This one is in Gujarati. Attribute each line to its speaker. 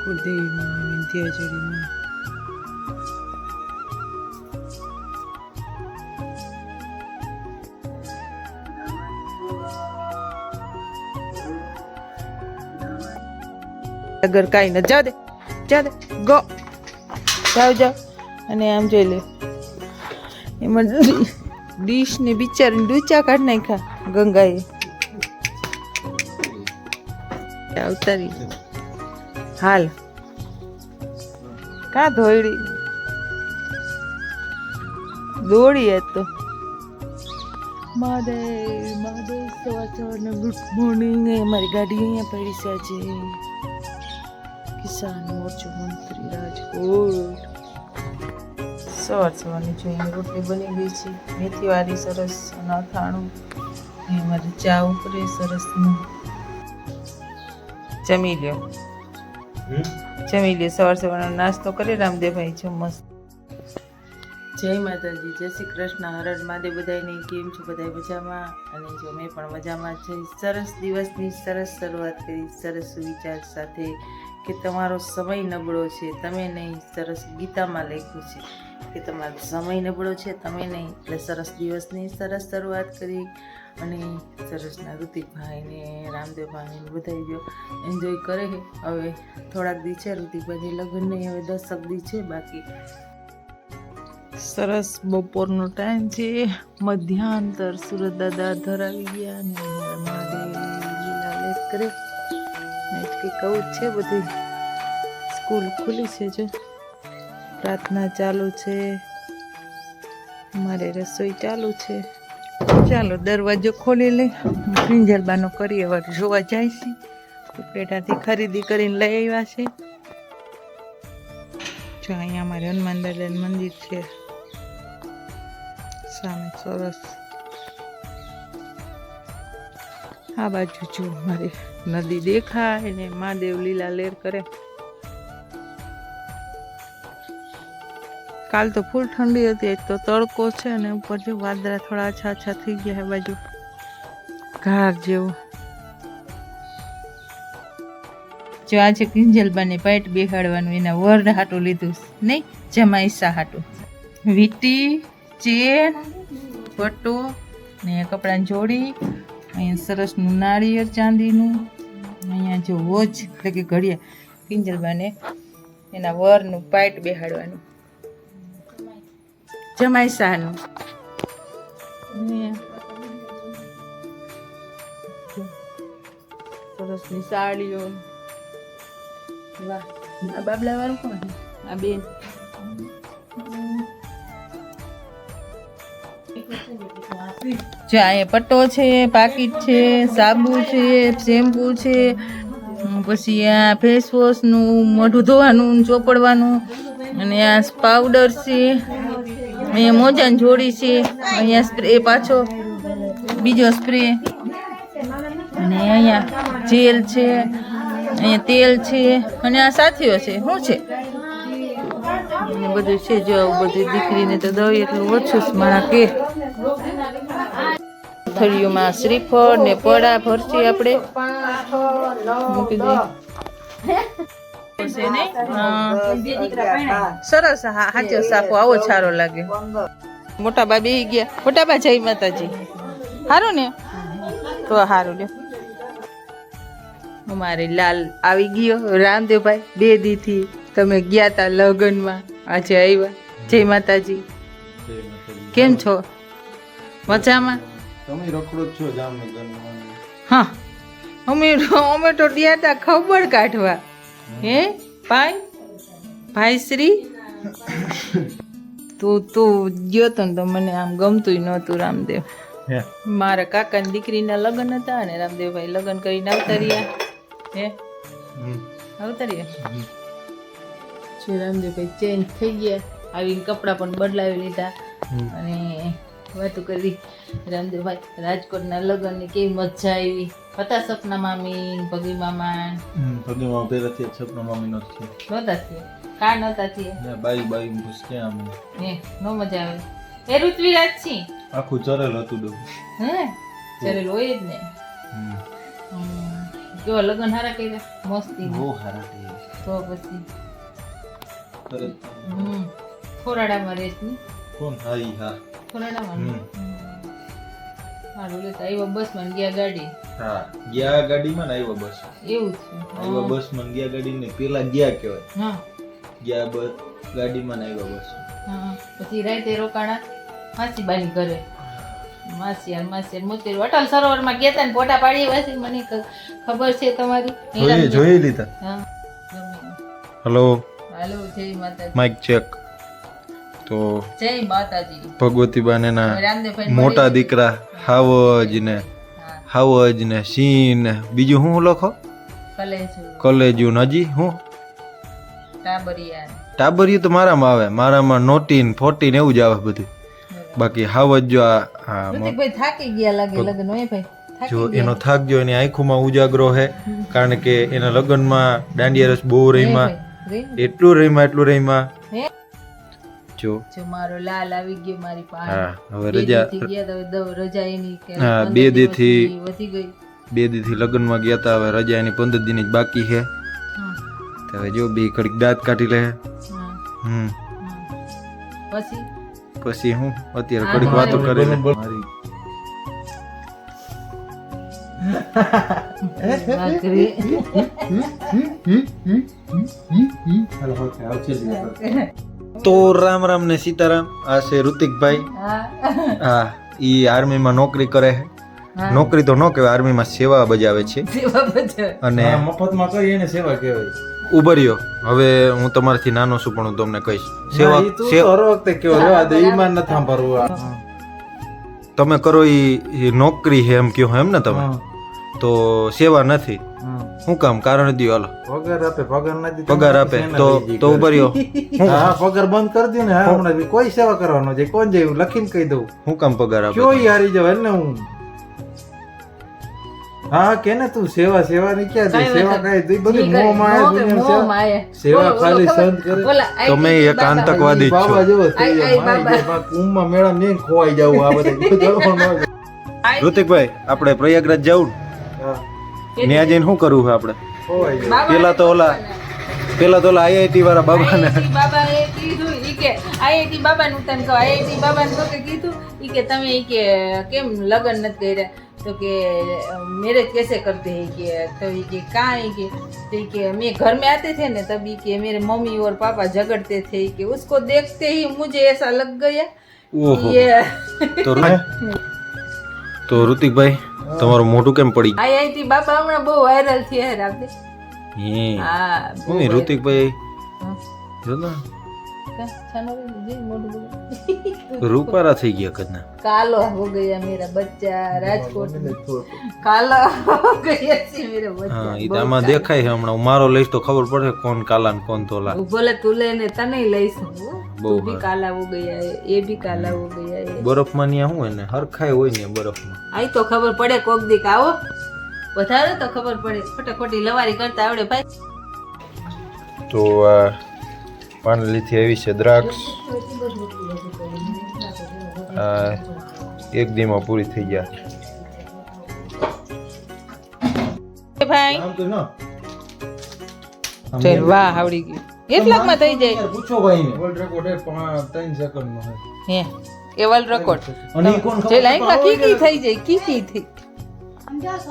Speaker 1: કુલદેવીમાં વિંધ્યાચળીમાં અગર કાંઈ ન જા દે ગો જાઓ અને આમ જોઈ લે એમાં ડીશ ને બિચારીને ડૂચા કાઢ નાખ્યા ગંગાએ ઉતારી હાલ કા ધોઈડી દોડી તો મહાદેવ સવાર ગુડ મોર્નિંગ અમારી ગાડી અહીંયા પડી છે આજે કિસાન મોરચો મંત્રી રાજકોટ સવારની જોઈએ રોટલી બની ગઈ છે મેથીવાળી સરસ અને અથાણું અમારી ચા ઉપરે સરસ જમી લ્યો સવારનો નાસ્તો કરી રામદેવભાઈ છે મસ્ત જય માતાજી જય શ્રી કૃષ્ણ હર મહાદેવ બધાને કેમ છો બધા મજામાં અને જો મેં પણ મજામાં છે સરસ દિવસની સરસ શરૂઆત કરી સરસ વિચાર સાથે કે તમારો સમય નબળો છે તમે નહીં સરસ ગીતામાં લખ્યું છે કે તમારો સમય નબળો છે તમે નહીં એટલે સરસ દિવસની સરસ શરૂઆત કરી અને સરસના ઋતિકભાઈને રામદેવભાઈને બધા જો એન્જોય કરે છે હવે થોડાક દી છે ઋતિકભાઈ લગ્નને હવે 10 દી છે બાકી સરસ બપોરનો ટાઈમ છે મધ્યાંતર સુરત દાદા ધરાવી ગયા અને મહાદેવ લીલા લેટ કરે કે કહું છે બધી સ્કૂલ ખુલી છે જો પ્રાર્થના ચાલુ છે મારે રસોઈ ચાલુ છે ચાલો દરવાજો ખોલી લઈ કિંજલબાનો કરીએ વાર જોવા જાય છે ઉપરેટાથી ખરીદી કરીને લઈ આવ્યા છે જો અહીંયા અમારે હનુમાન દાદાનું મંદિર છે સામે સરસ આ બાજુ જો મારી નદી દેખાય ને મહાદેવ લીલા લેર કરે કાલ તો ફૂલ ઠંડી હતી એક તો તડકો છે અને ઉપર જો વાદળા થોડા આછા થઈ ગયા બાજુ ઘાર જેવું જો આજે કિંજલબાને પાઇટ બેહાડવાનું એના વર્ડ હાટું લીધું નહીં જમાઈસા હાટું વીટી ચેન પટ્ટો ને કપડાની જોડી અહીંયા સરસનું નાળિયેર ચાંદીનું અહીંયા જો વોચ એટલે કે ઘડિયાળ કિંજલબાને એના વરનું પાઇટ બેહાડવાનું જમાઈસાનું સરસની સાડીઓ વાહ આ બાબલા વાળું કોણ આ બેન જો અહીંયા પટ્ટો છે પાકીટ છે સાબુ છે શેમ્પુ છે પછી આ ફેસ વોશનું મોઢું ધોવાનું ચોપડવાનું અને આ પાવડર છે અહીંયા મોજાની જોડી છે અહીંયા સ્પ્રે પાછો બીજો સ્પ્રે અને અહીંયા જેલ છે અહીંયા તેલ છે અને આ સાથીઓ છે શું છે બધું છે જો બધું દીકરીને તો દઈ એટલું ઓછું જ મારા કે થળીઓમાં શ્રીફળ ને પડા ભરતી આપણે મૂકી દઈએ સરસ હા હાચો સાફો આવો સારો લાગે મોટા બા બેહી ગયા મોટા બા જય માતાજી સારું ને તો સારું લ્યો અમારે લાલ આવી ગયો રામદેવભાઈ 2 દીથી તમે ગયા તા લગ્નમાં આજે આવ્યા જય માતાજી કેમ છો મજામાં
Speaker 2: તમે રખડો છો જામનગરમાં
Speaker 1: હા અમે તો ગયા તા ખબર કાઢવા હે ભાઈ શ્રી તું ગયો તો ને તો મને આમ ગમતું નહોતું રામદેવ મારા કાકાની દીકરીના લગ્ન હતા અને રામદેવભાઈ લગ્ન કરીને આવતા રહ્યા હે આવતા રહ્યા જો રામદેવભાઈ ચેન્જ થઈ ગયા આવીને કપડાં પણ બદલાવી લીધા અને વાતો કરી રામદેવભાઈ રાજકોટના લગ્નની કેવી મજા આવી હતા સપના મામી ભગી મામા
Speaker 2: પહેલાથી સપના મામી નથી
Speaker 1: નહોતા થયા કા નહોતા થયા
Speaker 2: બાઈ પૂછતે આમ
Speaker 1: હે નો મજા આવે એ ઋત્વિરાજ છી
Speaker 2: આખું ચરેલ હતું ડો
Speaker 1: હે ચરેલ હોય જ ને કેવા લગ્ન હારા કર્યા મસ્તી
Speaker 2: બહુ સારા થઈ
Speaker 1: તો પછી
Speaker 2: તરત
Speaker 1: ખોરાડામાં રહેશ ને
Speaker 2: કોણ હા ઈ હા
Speaker 1: ખોરાડામાં હારું લેતા આવ્યા બસમાં ને ગયા ગાડી
Speaker 2: હા ગયા ગાડીમાં ને આવ્યા બસ
Speaker 1: એવું જ
Speaker 2: આવ્યા બસમાં ને ગયા ગાડી ને પેલા ગયા કહેવાય
Speaker 1: હા
Speaker 2: ગયા બસ ગાડીમાં ને આવ્યા બસ
Speaker 1: હા પછી રાતે રોકાણા માસી બાની ઘરે માસી મોતી અટલ સરોવરમાં ગયા તા ને ફોટા પાડી વાસી મને ખબર છે તમારી
Speaker 2: જોઈ લીધા
Speaker 1: હા
Speaker 2: હેલો
Speaker 1: હાલો જય માતાજી
Speaker 2: માઇક ચેક તો
Speaker 1: જય માતાજી
Speaker 2: ભગવતીબાને ના
Speaker 1: રામદેવભાઈ
Speaker 2: મોટા દીકરા હાવજ ને હાવજ ને સિંહ ને બીજું શું લખો કલેજુ નજી હું ટાબરિયું તો મારામાં આવે મારામાં નોટીન ફોટીન એવું જ આવે બધું બાકી હાવજ જો
Speaker 1: થાકી ગયા લાગે લગન હોય ભાઈ
Speaker 2: જો એનો થાક જો એની આંખોમાં ઉજાગરો હે કારણ કે એના લગ્નમાં દાંડિયા રસ બહુ રહીમાં એટલું રહીમાં જો
Speaker 1: મારો લાલ આવી ગયો મારી પાસે
Speaker 2: હા હવે રજા
Speaker 1: રજા એની
Speaker 2: હા 2 દી થી
Speaker 1: વધી ગઈ
Speaker 2: 2 દી થી લગ્નમાં ગયા તા હવે રજા એની 15 દિન જ બાકી છે હવે જો બે ઘડીક દાંત કાઢી લે પછી હું અત્યારે ઘડીક વાતો કરી લે તો રામ રામ ને સીતારામ આ છે ઋતિકભાઈ હા ઈ આર્મી માં નોકરી કરે છે નોકરી તો ન કહેવાય આર્મી માં સેવા બજાવે છે અને મફતમાં કરી એને સેવા કહેવાય ઉભર્યો હવે હું તમારાથી નાનો છું પણ હું તમને કહીશ સેવા હર વખતે કેવો રેવા દે ઈમાન ન થાંભરવું તમે કરો ઈ નોકરી છે એમ કયો એમ ને તમે તો સેવા નથી શું કામ કારણ દયો હાલો પગાર આપે તો ઉભર્યો
Speaker 3: હા પગાર બંધ કરી દો ને હા હમણાં કોઈ સેવા કરવાનો છે કોણ જાય લખીને કહી દઉં
Speaker 2: શું કામ પગાર આપે
Speaker 3: કયો હારી જવાય ને હું હા કે ને તું સેવા ની ક્યાં દે સેવા કઈ તું બધી મોહ માયા સેવા ખાલી સંત કરે
Speaker 2: તમે એક આતંકવાદી છો
Speaker 3: બાબા જેવો થઈ જાય કુંભમાં મેળા ને ખોવાઈ જાવ આ બધે
Speaker 2: ઋતિકભાઈ આપણે પ્રયાગરાજ જાવું ત્યાં જઈને શું કરવું છે આપણે પેલા તો ઓલા આઈઆઈટી વાળા બાબાને
Speaker 1: બાબાએ કીધું ઈ કે આઈઆઈટી બાબાનું તને કહો આઈઆઈટી બાબાને તો કે કીધું ઈ કે તમે ઈ કે કેમ લગ્ન નથી કર્યા तो कि मेरे कैसे करते हैं कि तभी कि कहाँ है कि मैं घर में आते थे ना तभी कि मेरे मम्मी और पापा झगड़ते थे कि उसको देखते ही मुझे ऐसा लग गया ये
Speaker 2: तो ऋतिकભાઈ તમારું મોઢું કેમ પડી
Speaker 1: આઈઆઈટી બાબા હમણાં બહુ વાયરલ થયા હે રાતે
Speaker 2: હા મમ્મી ઋતિકભાઈ જો ને રૂપારા થઈ ગયા કદના
Speaker 1: कालो हो गया मेरा बच्चा राजकोट में काला हो गया છે मेरा बच्चा
Speaker 2: હા ઈ આમાં દેખાય છે હમણાં મારો લઈશ તો ખબર પડે કોણ કાલા ને કોણ ધોલા
Speaker 1: બોલે તું લેને તને લઈશ તું भी काला हो गया है ये भी काला हो गया है
Speaker 2: બરફ માં ન્યા હું એને હરખાય હોય ને બરફ માં
Speaker 1: આઈ તો ખબર પડે કોક દીક આવો વધારે તો ખબર પડે ફટાફટી લવારી કરતા આવડે ભાઈ
Speaker 2: તો પાનલીથી આવી છે દ્રાક્ષ એક દીમાં પૂરી થઈ ગયા
Speaker 1: ભાઈ ચલ વાહ આવડી ગયું કેટલાકમાં થઈ જાય
Speaker 2: પૂછો ભાઈ ને વર્લ્ડ રેકોર્ડ 3 સેકન્ડ નો
Speaker 1: હે એ વર્લ્ડ રેકોર્ડ જે લાઈનમાં કી થઈ જાય કી થઈ